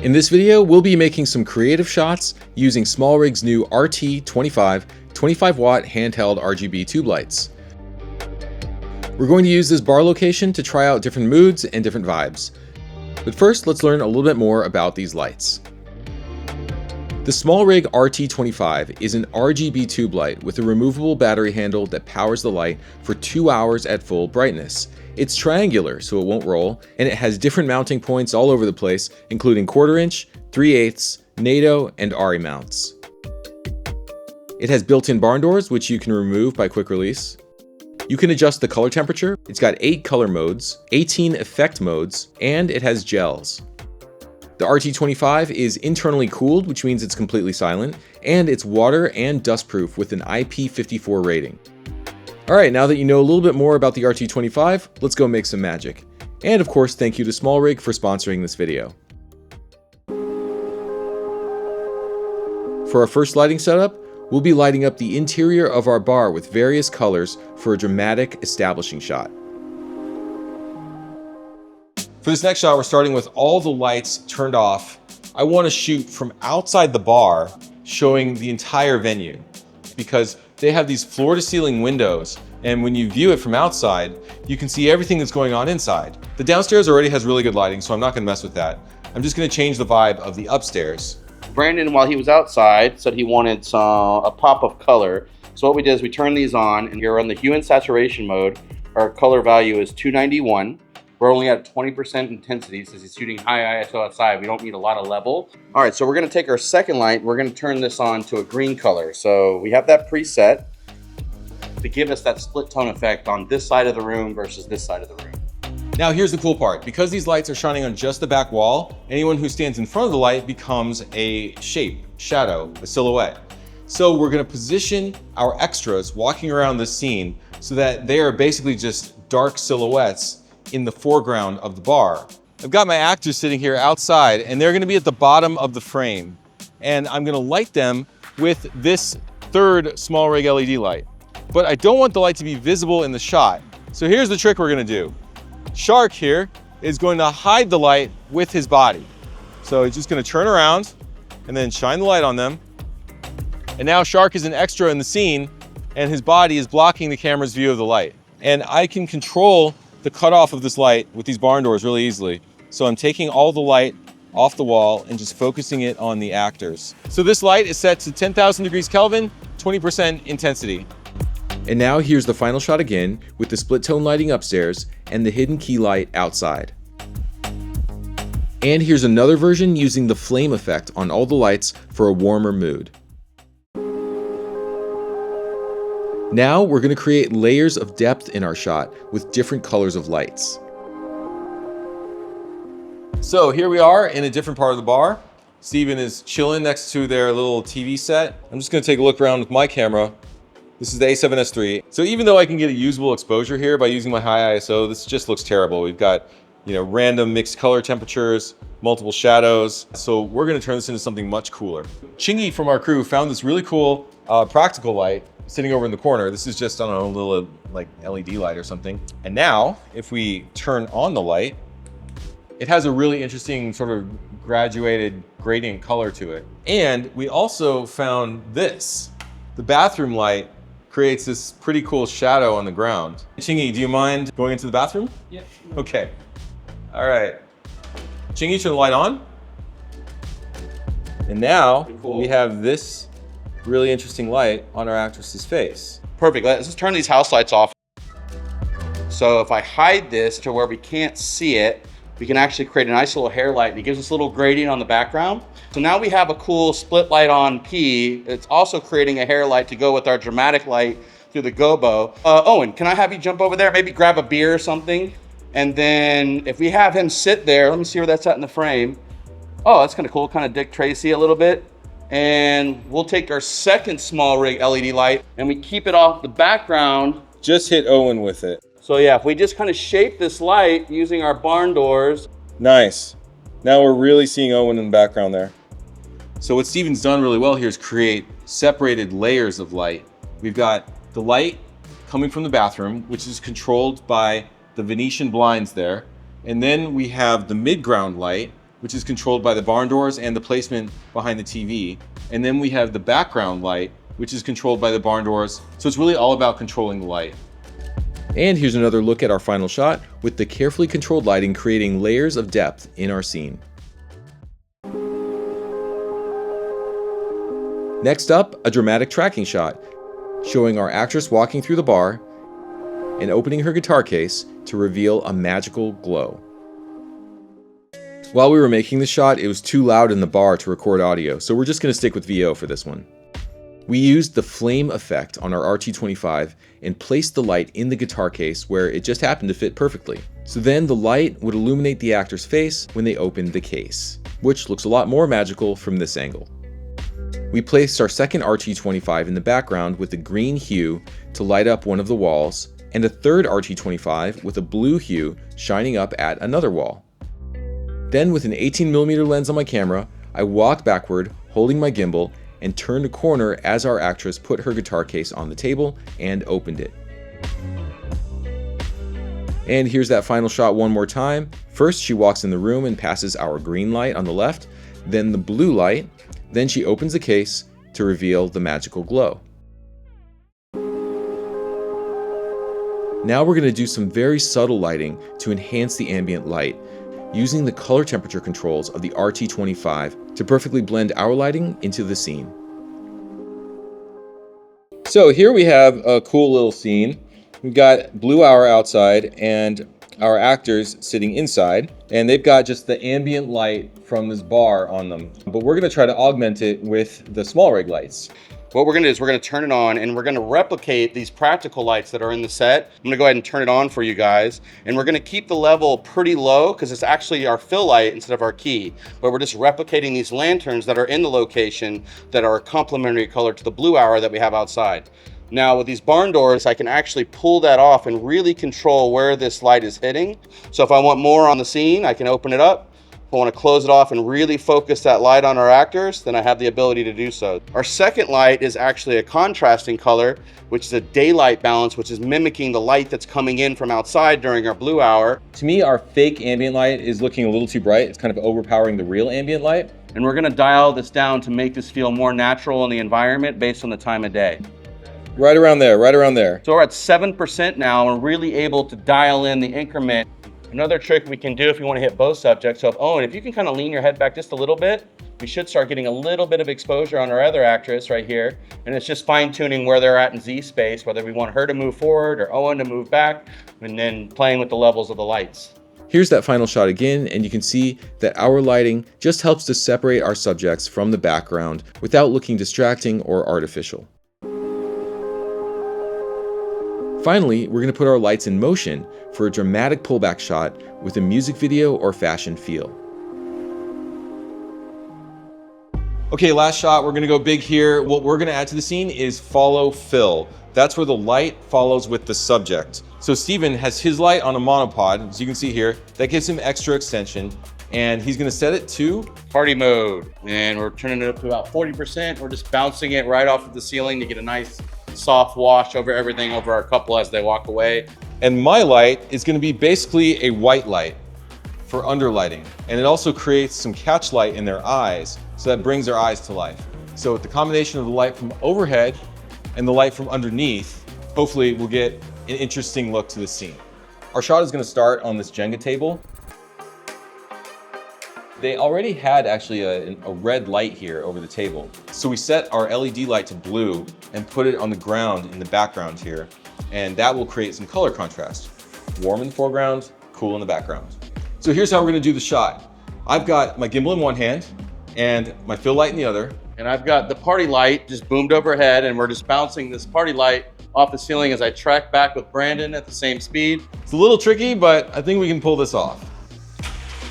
In this video, we'll be making some creative shots using Smallrig's new RT25 25-watt handheld RGB tube lights. We're going to use this bar location to try out different moods and different vibes. But first, let's learn a little bit more about these lights. The Smallrig RT25 is an RGB tube light with a removable battery handle that powers the light for 2 hours at full brightness. It's triangular, so it won't roll, and it has different mounting points all over the place, including 1/4 inch, 3/8, NATO, and ARRI mounts. It has built-in barn doors, which you can remove by quick release. You can adjust the color temperature. It's got 8 color modes, 18 effect modes, and it has gels. The RT25 is internally cooled, which means it's completely silent, and it's water and dust proof with an IP54 rating. Alright, now that you know a little bit more about the RT25, let's go make some magic. And of course, thank you to Smallrig for sponsoring this video. For our first lighting setup, we'll be lighting up the interior of our bar with various colors for a dramatic establishing shot. For this next shot, we're starting with all the lights turned off. I want to shoot from outside the bar, showing the entire venue, because they have these floor-to-ceiling windows, and when you view it from outside, you can see everything that's going on inside. The downstairs already has really good lighting, so I'm not going to mess with that. I'm just going to change the vibe of the upstairs. Brandon, while he was outside, said he wanted a pop of color. So what we did is we turned these on, and here on the hue and saturation mode, our color value is 291. We're only at 20% intensity since he's shooting high ISO outside. We don't need a lot of level. All right, so we're gonna take our second light. We're gonna turn this on to a green color. So we have that preset to give us that split tone effect on this side of the room versus this side of the room. Now here's the cool part. Because these lights are shining on just the back wall, anyone who stands in front of the light becomes a shape, shadow, a silhouette. So we're gonna position our extras walking around this scene so that they are basically just dark silhouettes in the foreground of the bar. I've got my actors sitting here outside, and they're gonna be at the bottom of the frame. And I'm gonna light them with this third Smallrig LED light. But I don't want the light to be visible in the shot. So here's the trick we're gonna do. Shark here is going to hide the light with his body. So he's just gonna turn around and then shine the light on them. And now Shark is an extra in the scene, and his body is blocking the camera's view of the light. And I can control the cutoff of this light with these barn doors really easily. So I'm taking all the light off the wall and just focusing it on the actors. So this light is set to 10,000 degrees Kelvin, 20% intensity. And now here's the final shot again with the split tone lighting upstairs and the hidden key light outside. And here's another version using the flame effect on all the lights for a warmer mood. Now we're going to create layers of depth in our shot with different colors of lights. So here we are in a different part of the bar. Steven is chilling next to their little TV set. I'm just going to take a look around with my camera. This is the A7S III. So even though I can get a usable exposure here by using my high ISO, this just looks terrible. We've got, random mixed color temperatures, multiple shadows. So we're going to turn this into something much cooler. Chingy from our crew found this really cool practical light sitting over in the corner. This is just, I don't know, a little like LED light or something. And now if we turn on the light, it has a really interesting sort of graduated gradient color to it. And we also found this. The bathroom light creates this pretty cool shadow on the ground. Chingy, do you mind going into the bathroom? Yeah. Okay. All right. Chingy, turn the light on. And now we have this really interesting light on our actress's face. Perfect, let's just turn these house lights off. So if I hide this to where we can't see it, we can actually create a nice little hair light, and it gives us a little gradient on the background. So now we have a cool split light on P. It's also creating a hair light to go with our dramatic light through the gobo. Owen, can I have you jump over there, maybe grab a beer or something? And then if we have him sit there, let me see where that's at in the frame. Oh, that's kind of cool, kind of Dick Tracy a little bit. And we'll take our second Smallrig LED light and we keep it off the background. Just hit Owen with it. So yeah, if we just kind of shape this light using our barn doors. Nice. Now we're really seeing Owen in the background there. So what Steven's done really well here is create separated layers of light. We've got the light coming from the bathroom, which is controlled by the Venetian blinds there. And then we have the mid-ground light, which is controlled by the barn doors and the placement behind the TV. And then we have the background light, which is controlled by the barn doors. So it's really all about controlling the light. And here's another look at our final shot with the carefully controlled lighting creating layers of depth in our scene. Next up, a dramatic tracking shot, showing our actress walking through the bar and opening her guitar case to reveal a magical glow. While we were making the shot, it was too loud in the bar to record audio, so we're just going to stick with VO for this one. We used the flame effect on our RT25 and placed the light in the guitar case where it just happened to fit perfectly. So then the light would illuminate the actor's face when they opened the case, which looks a lot more magical from this angle. We placed our second RT25 in the background with a green hue to light up one of the walls, and a third RT25 with a blue hue shining up at another wall. Then with an 18mm lens on my camera, I walked backward, holding my gimbal, and turned a corner as our actress put her guitar case on the table and opened it. And here's that final shot one more time. First, she walks in the room and passes our green light on the left, then the blue light, then she opens the case to reveal the magical glow. Now we're going to do some very subtle lighting to enhance the ambient light, using the color temperature controls of the RT25 to perfectly blend our lighting into the scene. So here we have a cool little scene. We've got blue hour outside and our actors sitting inside, and they've got just the ambient light from this bar on them. But we're going to try to augment it with the Smallrig lights. What we're gonna do is we're gonna turn it on and we're gonna replicate these practical lights that are in the set. I'm gonna go ahead and turn it on for you guys. And we're gonna keep the level pretty low because it's actually our fill light instead of our key. But we're just replicating these lanterns that are in the location that are a complementary color to the blue hour that we have outside. Now with these barn doors, I can actually pull that off and really control where this light is hitting. So if I want more on the scene, I can open it up. If I want to close it off and really focus that light on our actors, then I have the ability to do so. Our second light is actually a contrasting color, which is a daylight balance, which is mimicking the light that's coming in from outside during our blue hour. To me, our fake ambient light is looking a little too bright. It's kind of overpowering the real ambient light. And we're gonna dial this down to make this feel more natural in the environment based on the time of day. Right around there, right around there. So we're at 7% now, and we're really able to dial in the increment. Another trick we can do if you want to hit both subjects. So if you can kind of lean your head back just a little bit, we should start getting a little bit of exposure on our other actress right here. And it's just fine tuning where they're at in Z space, whether we want her to move forward or Owen to move back, and then playing with the levels of the lights. Here's that final shot again, and you can see that our lighting just helps to separate our subjects from the background without looking distracting or artificial. Finally, we're going to put our lights in motion for a dramatic pullback shot with a music video or fashion feel. Okay, last shot, we're going to go big here. What we're going to add to the scene is follow fill. That's where the light follows with the subject. So Steven has his light on a monopod, as you can see here. That gives him extra extension, and he's going to set it to Party mode. And we're turning it up to about 40%. We're just bouncing it right off of the ceiling to get a nice soft wash over everything over our couple as they walk away. And my light is going to be basically a white light for underlighting. And it also creates some catch light in their eyes, so that brings their eyes to life. So with the combination of the light from overhead and the light from underneath, hopefully we'll get an interesting look to the scene. Our shot is going to start on this Jenga table. They already had actually a red light here over the table. So we set our LED light to blue and put it on the ground in the background here. And that will create some color contrast. Warm in the foreground, cool in the background. So here's how we're gonna do the shot. I've got my gimbal in one hand and my fill light in the other. And I've got the party light just boomed overhead, and we're just bouncing this party light off the ceiling as I track back with Brandon at the same speed. It's a little tricky, but I think we can pull this off.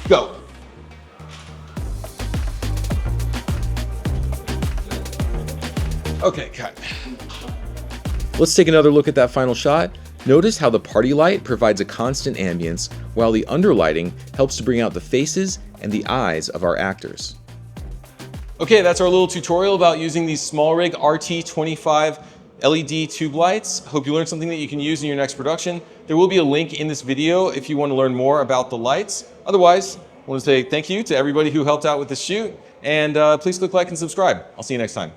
Go. Okay, cut. Let's take another look at that final shot. Notice how the party light provides a constant ambience, while the underlighting helps to bring out the faces and the eyes of our actors. Okay, that's our little tutorial about using these Smallrig RT25 LED tube lights. Hope you learned something that you can use in your next production. There will be a link in this video if you want to learn more about the lights. Otherwise, I want to say thank you to everybody who helped out with the shoot, and please click like and subscribe. I'll see you next time.